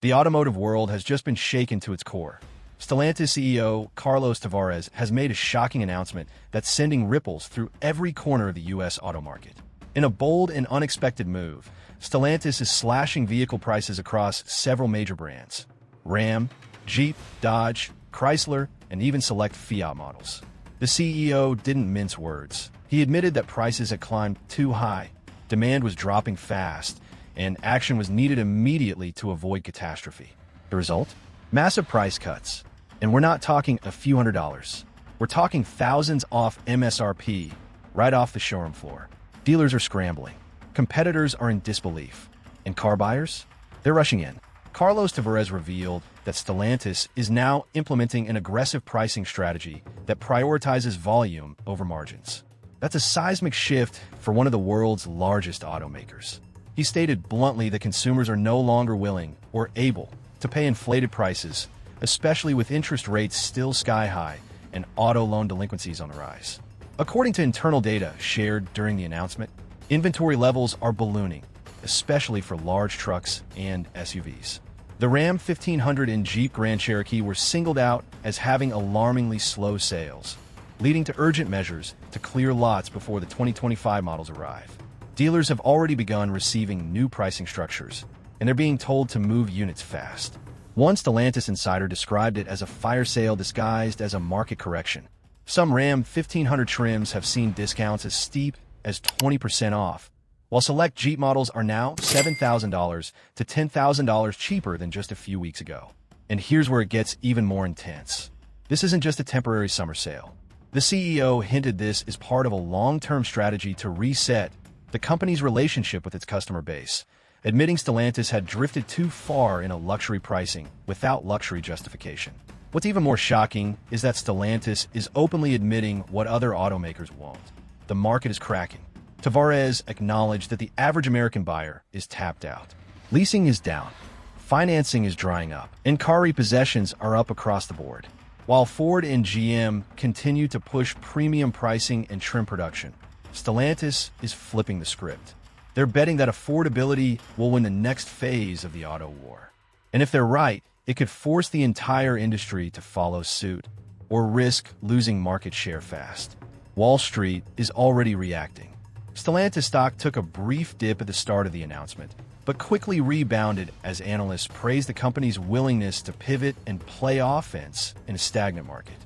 The automotive world has just been shaken to its core. Stellantis CEO Carlos Tavares has made a shocking announcement that's sending ripples through every corner of the U.S. auto market. In a bold and unexpected move, Stellantis is slashing vehicle prices across several major brands: Ram, Jeep, Dodge, Chrysler, and even select Fiat models. The CEO didn't mince words. He admitted that prices had climbed too high, demand was dropping fast, and action was needed immediately to avoid catastrophe. The result? Massive price cuts. And we're not talking a few $100s. We're talking thousands off MSRP, right off the showroom floor. Dealers are scrambling. Competitors are in disbelief. And car buyers? They're rushing in. Carlos Tavares revealed that Stellantis is now implementing an aggressive pricing strategy that prioritizes volume over margins. That's a seismic shift for one of the world's largest automakers. He stated bluntly that consumers are no longer willing or able to pay inflated prices, especially with interest rates still sky high and auto loan delinquencies on the rise. According to internal data shared during the announcement, inventory levels are ballooning, especially for large trucks and SUVs. The Ram 1500 and Jeep Grand Cherokee were singled out as having alarmingly slow sales, leading to urgent measures to clear lots before the 2025 models arrive. Dealers have already begun receiving new pricing structures, and they're being told to move units fast. One Stellantis insider described it as a fire sale disguised as a market correction. Some Ram 1500 trims have seen discounts as steep as 20% off, while select Jeep models are now $7,000 to $10,000 cheaper than just a few weeks ago. And here's where it gets even more intense. This isn't just a temporary summer sale. The CEO hinted this is part of a long-term strategy to reset the company's relationship with its customer base, admitting Stellantis had drifted too far in a luxury pricing without luxury justification. What's even more shocking is that Stellantis is openly admitting what other automakers won't. The market is cracking. Tavares acknowledged that the average American buyer is tapped out. Leasing is down, financing is drying up, and car repossessions are up across the board. While Ford and GM continue to push premium pricing and trim production, Stellantis is flipping the script. They're betting that affordability will win the next phase of the auto war. And if they're right, it could force the entire industry to follow suit or risk losing market share fast. Wall Street is already reacting. Stellantis stock took a brief dip at the start of the announcement, but quickly rebounded as analysts praised the company's willingness to pivot and play offense in a stagnant market.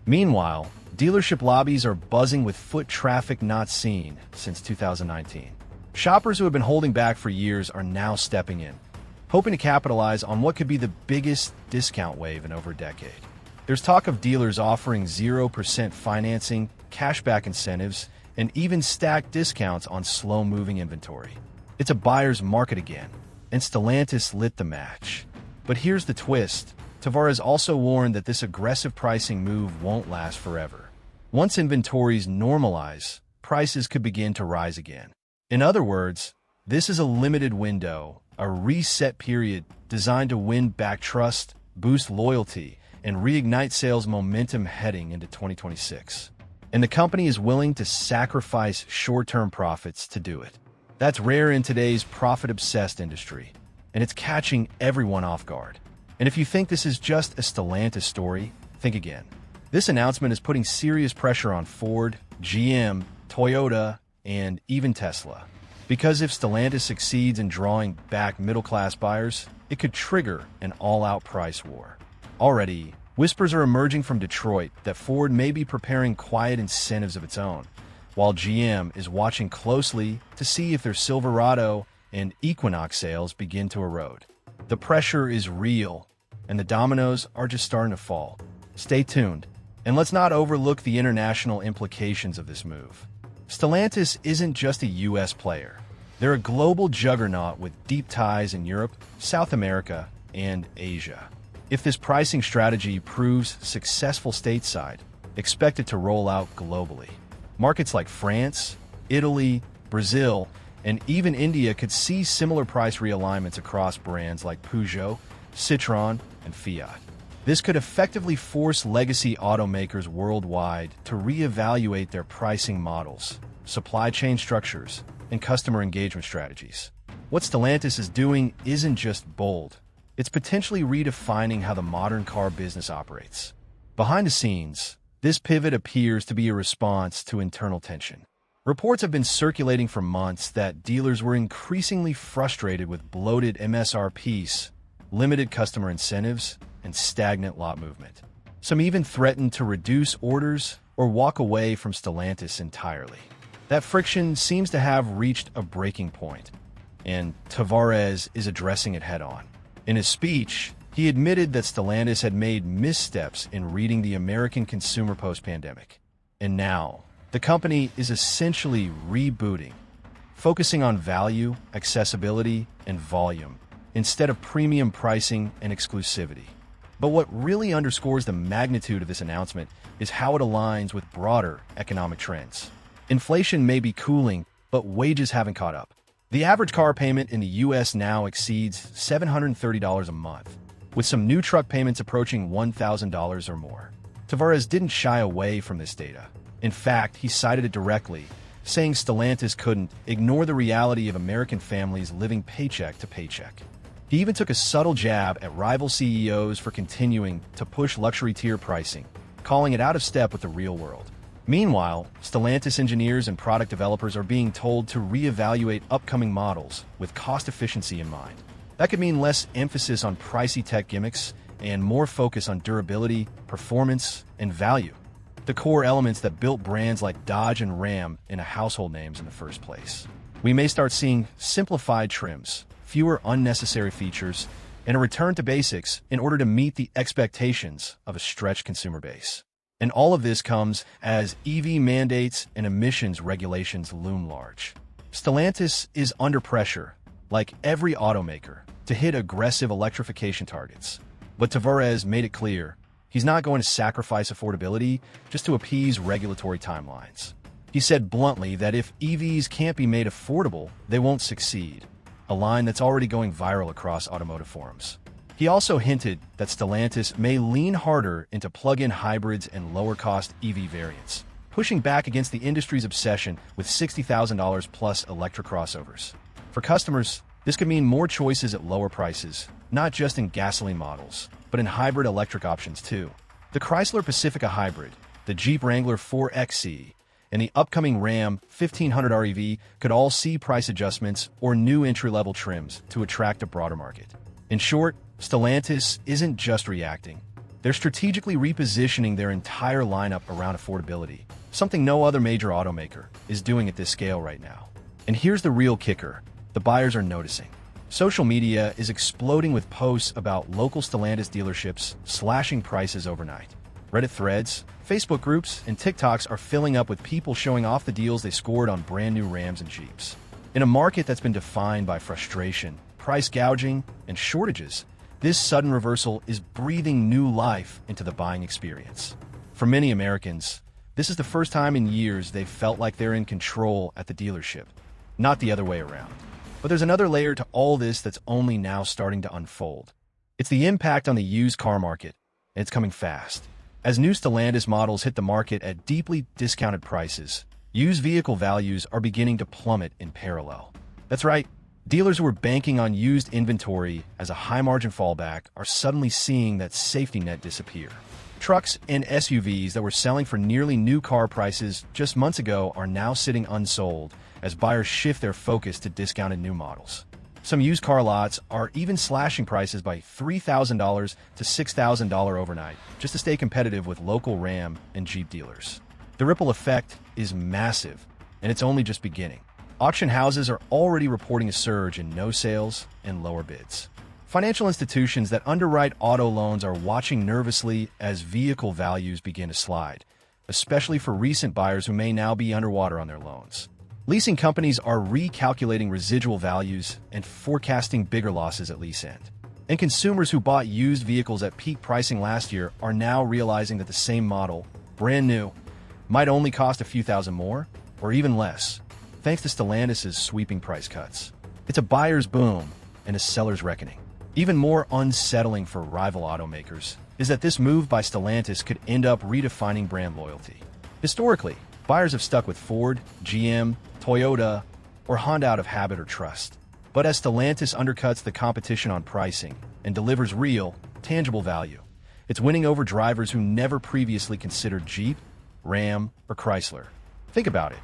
Meanwhile, dealership lobbies are buzzing with foot traffic not seen since 2019. Shoppers who have been holding back for years are now stepping in, hoping to capitalize on what could be the biggest discount wave in over a decade. There's talk of dealers offering 0% financing, cashback incentives, and even stacked discounts on slow-moving inventory. It's a buyer's market again, and Stellantis lit the match. But here's the twist. Tavares also warned that this aggressive pricing move won't last forever. Once inventories normalize, prices could begin to rise again. In other words, this is a limited window, a reset period designed to win back trust, boost loyalty, and reignite sales momentum heading into 2026. And the company is willing to sacrifice short-term profits to do it. That's rare in today's profit-obsessed industry, and it's catching everyone off guard. And if you think this is just a Stellantis story, think again. This announcement is putting serious pressure on Ford, GM, Toyota, and even Tesla. Because if Stellantis succeeds in drawing back middle-class buyers, it could trigger an all-out price war. Already, whispers are emerging from Detroit that Ford may be preparing quiet incentives of its own, while GM is watching closely to see if their Silverado and Equinox sales begin to erode. The pressure is real, and the dominoes are just starting to fall. Stay tuned, and let's not overlook the international implications of this move. Stellantis isn't just a U.S. player. They're a global juggernaut with deep ties in Europe, South America, and Asia. If this pricing strategy proves successful stateside, expect it to roll out globally. Markets like France, Italy, Brazil, and even India could see similar price realignments across brands like Peugeot, Citroën, and Fiat. This could effectively force legacy automakers worldwide to reevaluate their pricing models, supply chain structures, and customer engagement strategies. What Stellantis is doing isn't just bold, It's potentially redefining how the modern car business operates. Behind the scenes, this pivot appears to be a response to internal tension. Reports have been circulating for months that dealers were increasingly frustrated with bloated MSRPs, limited customer incentives, and stagnant lot movement. Some even threatened to reduce orders or walk away from Stellantis entirely. That friction seems to have reached a breaking point, and Tavares is addressing it head-on. In his speech, he admitted that Stellantis had made missteps in reading the American consumer post-pandemic. And now, the company is essentially rebooting, focusing on value, accessibility, and volume, instead of premium pricing and exclusivity. But what really underscores the magnitude of this announcement is how it aligns with broader economic trends. Inflation may be cooling, but wages haven't caught up. The average car payment in the U.S. now exceeds $730 a month, with some new truck payments approaching $1,000 or more. Tavares didn't shy away from this data. In fact, he cited it directly, saying Stellantis couldn't ignore the reality of American families living paycheck to paycheck. He even took a subtle jab at rival CEOs for continuing to push luxury tier pricing, calling it out of step with the real world. Meanwhile, Stellantis engineers and product developers are being told to reevaluate upcoming models with cost efficiency in mind. That could mean less emphasis on pricey tech gimmicks and more focus on durability, performance, and value. The core elements that built brands like Dodge and Ram into household names in the first place. We may start seeing simplified trims, fewer unnecessary features, and a return to basics in order to meet the expectations of a stretched consumer base. And all of this comes as EV mandates and emissions regulations loom large. Stellantis is under pressure, like every automaker, to hit aggressive electrification targets. But Tavares made it clear he's not going to sacrifice affordability just to appease regulatory timelines. He said bluntly that if EVs can't be made affordable, they won't succeed, a line that's already going viral across automotive forums. He also hinted that Stellantis may lean harder into plug-in hybrids and lower-cost EV variants, pushing back against the industry's obsession with $60,000 plus electric crossovers. For customers, this could mean more choices at lower prices, not just in gasoline models, but in hybrid electric options too. The Chrysler Pacifica Hybrid, the Jeep Wrangler 4xe, and the upcoming Ram 1500 REV could all see price adjustments or new entry-level trims to attract a broader market. In short, Stellantis isn't just reacting. They're strategically repositioning their entire lineup around affordability, something no other major automaker is doing at this scale right now. And here's the real kicker: the buyers are noticing. Social media is exploding with posts about local Stellantis dealerships slashing prices overnight. Reddit threads, Facebook groups, and TikToks are filling up with people showing off the deals they scored on brand new Rams and Jeeps. In a market that's been defined by frustration, price gouging, and shortages, this sudden reversal is breathing new life into the buying experience. For many Americans, this is the first time in years they've felt like they're in control at the dealership, not the other way around. But there's another layer to all this that's only now starting to unfold. It's the impact on the used car market, and it's coming fast. As new Stellantis models hit the market at deeply discounted prices, used vehicle values are beginning to plummet in parallel. That's right. Dealers who were banking on used inventory as a high-margin fallback are suddenly seeing that safety net disappear. Trucks and SUVs that were selling for nearly new car prices just months ago are now sitting unsold as buyers shift their focus to discounted new models. Some used car lots are even slashing prices by $3,000 to $6,000 overnight just to stay competitive with local Ram and Jeep dealers. The ripple effect is massive, and it's only just beginning. Auction houses are already reporting a surge in no sales and lower bids. Financial institutions that underwrite auto loans are watching nervously as vehicle values begin to slide, especially for recent buyers who may now be underwater on their loans. Leasing companies are recalculating residual values and forecasting bigger losses at lease end. And consumers who bought used vehicles at peak pricing last year are now realizing that the same model, brand new, might only cost a few thousand more, or even less, thanks to Stellantis' sweeping price cuts. It's a buyer's boom and a seller's reckoning. Even more unsettling for rival automakers is that this move by Stellantis could end up redefining brand loyalty. Historically, buyers have stuck with Ford, GM, Toyota, or Honda out of habit or trust. But as Stellantis undercuts the competition on pricing and delivers real, tangible value, it's winning over drivers who never previously considered Jeep, Ram, or Chrysler. Think about it.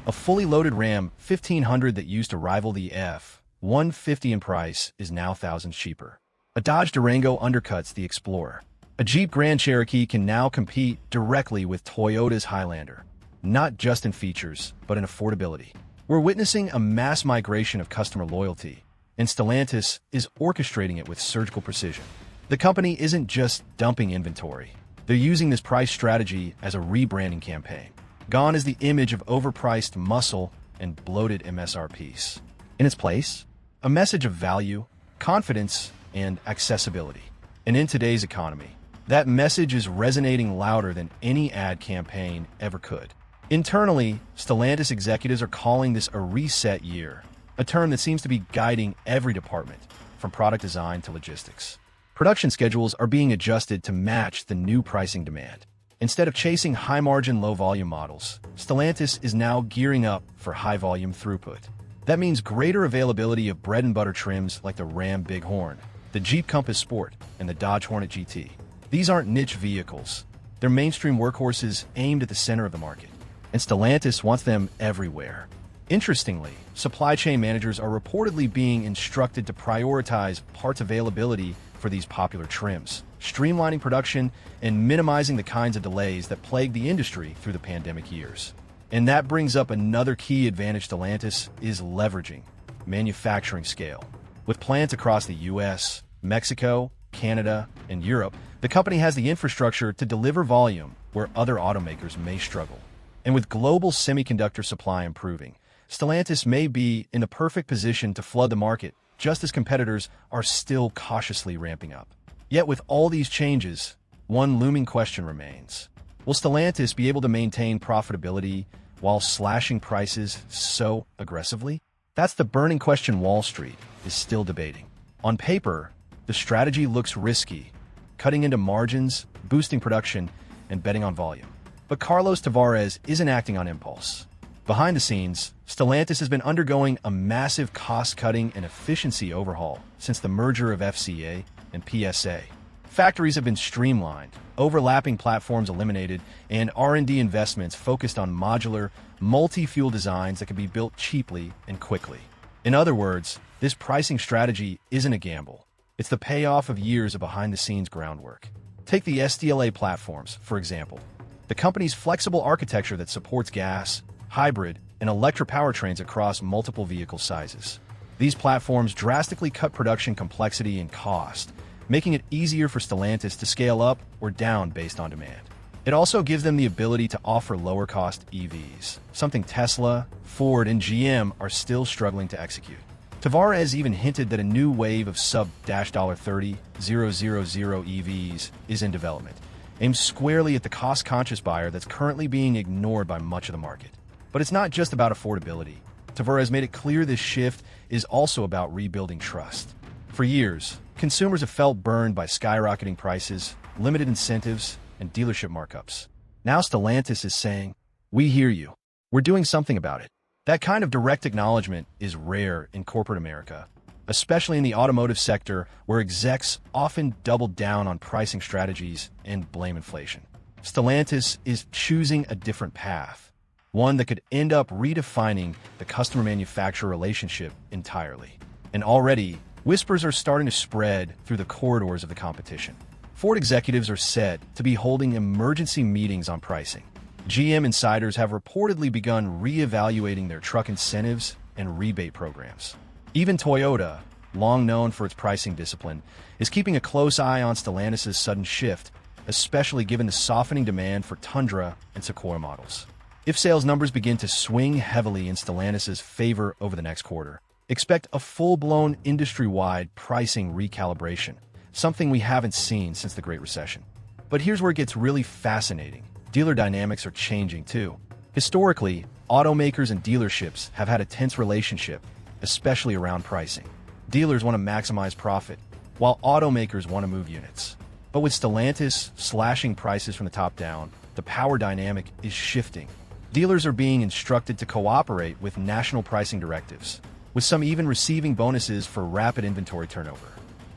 A fully loaded Ram 1500 that used to rival the F-150 in price is now thousands cheaper. A Dodge Durango undercuts the Explorer. A Jeep Grand Cherokee can now compete directly with Toyota's Highlander, not just in features, but in affordability. We're witnessing a mass migration of customer loyalty, and Stellantis is orchestrating it with surgical precision. The company isn't just dumping inventory. They're using this price strategy as a rebranding campaign. Gone is the image of overpriced muscle and bloated MSRPs. In its place, a message of value, confidence, and accessibility. And in today's economy, that message is resonating louder than any ad campaign ever could. Internally, Stellantis executives are calling this a reset year, a term that seems to be guiding every department, from product design to logistics. Production schedules are being adjusted to match the new pricing demand. Instead of chasing high-margin, low-volume models, Stellantis is now gearing up for high-volume throughput. That means greater availability of bread-and-butter trims like the Ram Bighorn, the Jeep Compass Sport, and the Dodge Hornet GT. These aren't niche vehicles. They're mainstream workhorses aimed at the center of the market, and Stellantis wants them everywhere. Interestingly, supply chain managers are reportedly being instructed to prioritize parts availability for these popular trims, streamlining production and minimizing the kinds of delays that plagued the industry through the pandemic years. And that brings up another key advantage Stellantis is leveraging: manufacturing scale. With plants across the US, Mexico, Canada, and Europe, the company has the infrastructure to deliver volume where other automakers may struggle. And with global semiconductor supply improving, Stellantis may be in the perfect position to flood the market, just as competitors are still cautiously ramping up. Yet with all these changes, one looming question remains. Will Stellantis be able to maintain profitability while slashing prices so aggressively? That's the burning question Wall Street is still debating. On paper, the strategy looks risky, cutting into margins, boosting production, and betting on volume. But Carlos Tavares isn't acting on impulse. Behind the scenes, Stellantis has been undergoing a massive cost-cutting and efficiency overhaul since the merger of FCA and PSA. Factories have been streamlined, overlapping platforms eliminated, and R&D investments focused on modular, multi-fuel designs that can be built cheaply and quickly. In other words, this pricing strategy isn't a gamble. It's the payoff of years of behind-the-scenes groundwork. Take the SDLA platforms, for example. The company's flexible architecture that supports gas, hybrid, and electric powertrains across multiple vehicle sizes. These platforms drastically cut production complexity and cost, making it easier for Stellantis to scale up or down based on demand. It also gives them the ability to offer lower-cost EVs, something Tesla, Ford, and GM are still struggling to execute. Tavares even hinted that a new wave of sub-$30,000 EVs is in development, aimed squarely at the cost-conscious buyer that's currently being ignored by much of the market. But it's not just about affordability. Tavares made it clear this shift is also about rebuilding trust. For years, consumers have felt burned by skyrocketing prices, limited incentives, and dealership markups. Now Stellantis is saying, "We hear you. We're doing something about it." That kind of direct acknowledgement is rare in corporate America, especially in the automotive sector where execs often double down on pricing strategies and blame inflation. Stellantis is choosing a different path, one that could end up redefining the customer-manufacturer relationship entirely. And already, whispers are starting to spread through the corridors of the competition. Ford executives are said to be holding emergency meetings on pricing. GM insiders have reportedly begun re-evaluating their truck incentives and rebate programs. Even Toyota, long known for its pricing discipline, is keeping a close eye on Stellantis' sudden shift, especially given the softening demand for Tundra and Sequoia models. If sales numbers begin to swing heavily in Stellantis' favor over the next quarter, expect a full-blown industry-wide pricing recalibration, something we haven't seen since the Great Recession. But here's where it gets really fascinating. Dealer dynamics are changing too. Historically, automakers and dealerships have had a tense relationship, especially around pricing. Dealers want to maximize profit, while automakers want to move units. But with Stellantis slashing prices from the top down, the power dynamic is shifting. Dealers are being instructed to cooperate with national pricing directives, with some even receiving bonuses for rapid inventory turnover.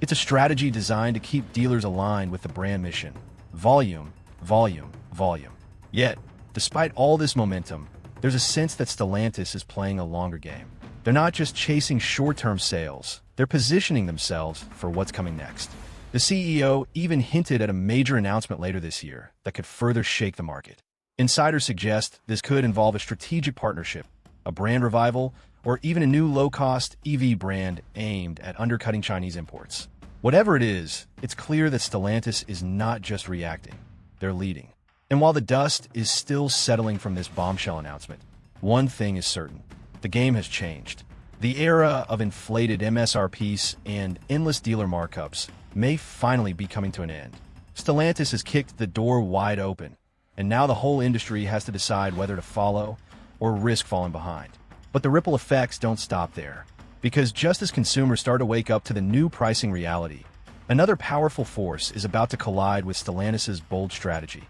It's a strategy designed to keep dealers aligned with the brand mission: volume, volume, volume. Yet, despite all this momentum, there's a sense that Stellantis is playing a longer game. They're not just chasing short-term sales, they're positioning themselves for what's coming next. The CEO even hinted at a major announcement later this year that could further shake the market. Insiders suggest this could involve a strategic partnership, a brand revival, or even a new low-cost EV brand aimed at undercutting Chinese imports. Whatever it is, it's clear that Stellantis is not just reacting, they're leading. And while the dust is still settling from this bombshell announcement, one thing is certain: the game has changed. The era of inflated MSRPs and endless dealer markups may finally be coming to an end. Stellantis has kicked the door wide open, and now the whole industry has to decide whether to follow or risk falling behind. But the ripple effects don't stop there, because just as consumers start to wake up to the new pricing reality, another powerful force is about to collide with Stellantis' bold strategy,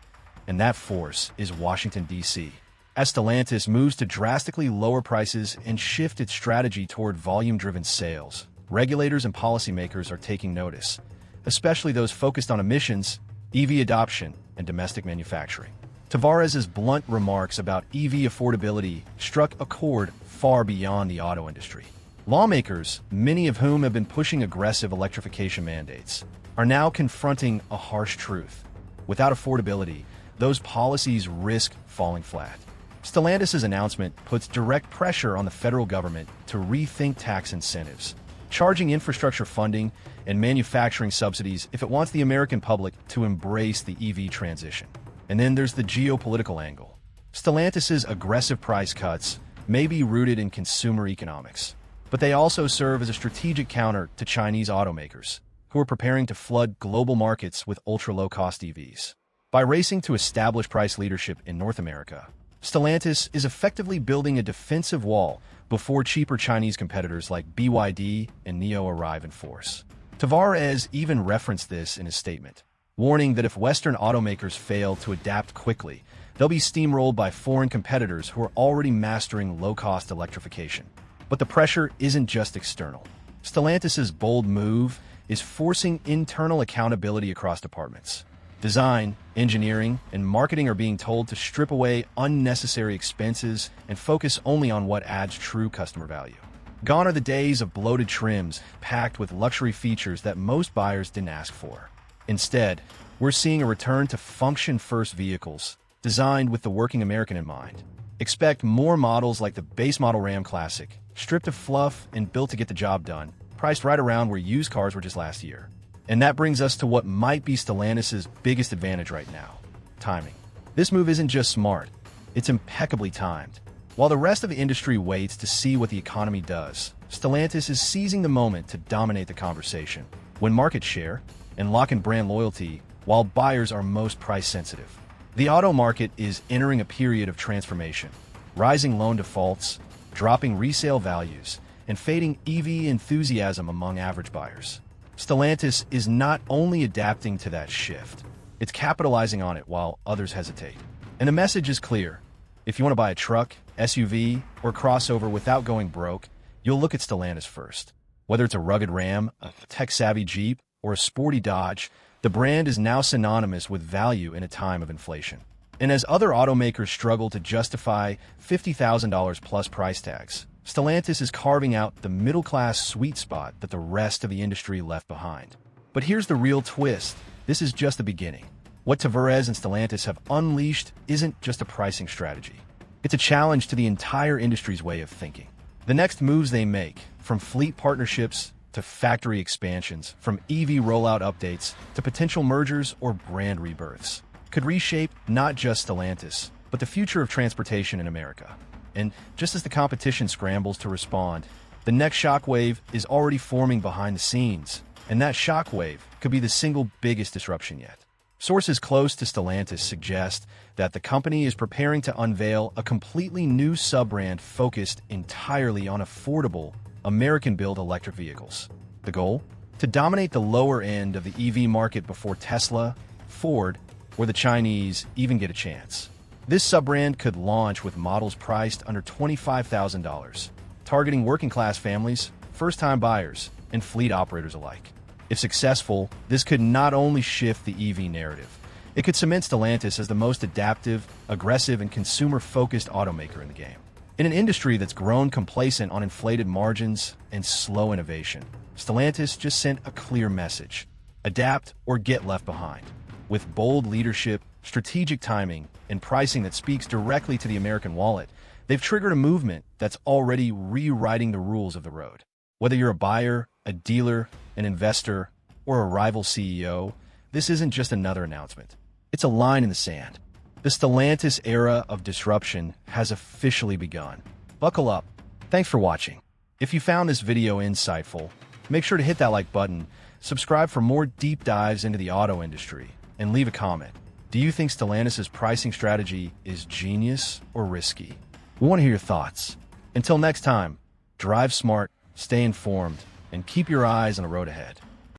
and that force is Washington, D.C. As Stellantis moves to drastically lower prices and shift its strategy toward volume-driven sales, regulators and policymakers are taking notice, especially those focused on emissions, EV adoption, and domestic manufacturing. Tavares's blunt remarks about EV affordability struck a chord far beyond the auto industry. Lawmakers, many of whom have been pushing aggressive electrification mandates, are now confronting a harsh truth. Without affordability, those policies risk falling flat. Stellantis' announcement puts direct pressure on the federal government to rethink tax incentives, charging infrastructure funding and manufacturing subsidies if it wants the American public to embrace the EV transition. And then there's the geopolitical angle. Stellantis' aggressive price cuts may be rooted in consumer economics, but they also serve as a strategic counter to Chinese automakers, who are preparing to flood global markets with ultra-low-cost EVs. By racing to establish price leadership in North America, Stellantis is effectively building a defensive wall before cheaper Chinese competitors like BYD and NIO arrive in force. Tavares even referenced this in his statement, warning that if Western automakers fail to adapt quickly, they'll be steamrolled by foreign competitors who are already mastering low-cost electrification. But the pressure isn't just external. Stellantis' bold move is forcing internal accountability across departments. Design, engineering, and marketing are being told to strip away unnecessary expenses and focus only on what adds true customer value. Gone are the days of bloated trims packed with luxury features that most buyers didn't ask for. Instead, we're seeing a return to function-first vehicles, designed with the working American in mind. Expect more models like the base model Ram Classic, stripped of fluff and built to get the job done, priced right around where used cars were just last year. And that brings us to what might be Stellantis' biggest advantage right now: timing. This move isn't just smart, it's impeccably timed. While the rest of the industry waits to see what the economy does, Stellantis is seizing the moment to dominate the conversation, win market share, and lock in brand loyalty while buyers are most price-sensitive. The auto market is entering a period of transformation: rising loan defaults, dropping resale values, and fading EV enthusiasm among average buyers. Stellantis is not only adapting to that shift, it's capitalizing on it while others hesitate. And the message is clear: if you want to buy a truck, SUV, or crossover without going broke, you'll look at Stellantis first. Whether it's a rugged Ram, a tech-savvy Jeep, or a sporty Dodge, the brand is now synonymous with value in a time of inflation. And as other automakers struggle to justify $50,000 plus price tags, Stellantis is carving out the middle-class sweet spot that the rest of the industry left behind. But here's the real twist: this is just the beginning. What Tavares and Stellantis have unleashed isn't just a pricing strategy. It's a challenge to the entire industry's way of thinking. The next moves they make, from fleet partnerships to factory expansions, from EV rollout updates to potential mergers or brand rebirths, could reshape not just Stellantis, but the future of transportation in America. And just as the competition scrambles to respond, the next shockwave is already forming behind the scenes, and that shockwave could be the single biggest disruption yet. Sources close to Stellantis suggest that the company is preparing to unveil a completely new sub-brand focused entirely on affordable, American-built electric vehicles. The goal? To dominate the lower end of the EV market before Tesla, Ford, or the Chinese even get a chance. This sub-brand could launch with models priced under $25,000, targeting working-class families, first-time buyers, and fleet operators alike. If successful, this could not only shift the EV narrative, it could cement Stellantis as the most adaptive, aggressive, and consumer-focused automaker in the game. In an industry that's grown complacent on inflated margins and slow innovation, Stellantis just sent a clear message: adapt or get left behind. With bold leadership, strategic timing, and pricing that speaks directly to the American wallet, they've triggered a movement that's already rewriting the rules of the road. Whether you're a buyer, a dealer, an investor, or a rival CEO, this isn't just another announcement. It's a line in the sand. The Stellantis era of disruption has officially begun. Buckle up. Thanks for watching. If you found this video insightful, make sure to hit that like button, subscribe for more deep dives into the auto industry, and leave a comment. Do you think Stellantis' pricing strategy is genius or risky? We want to hear your thoughts. Until next time, drive smart, stay informed, and keep your eyes on the road ahead.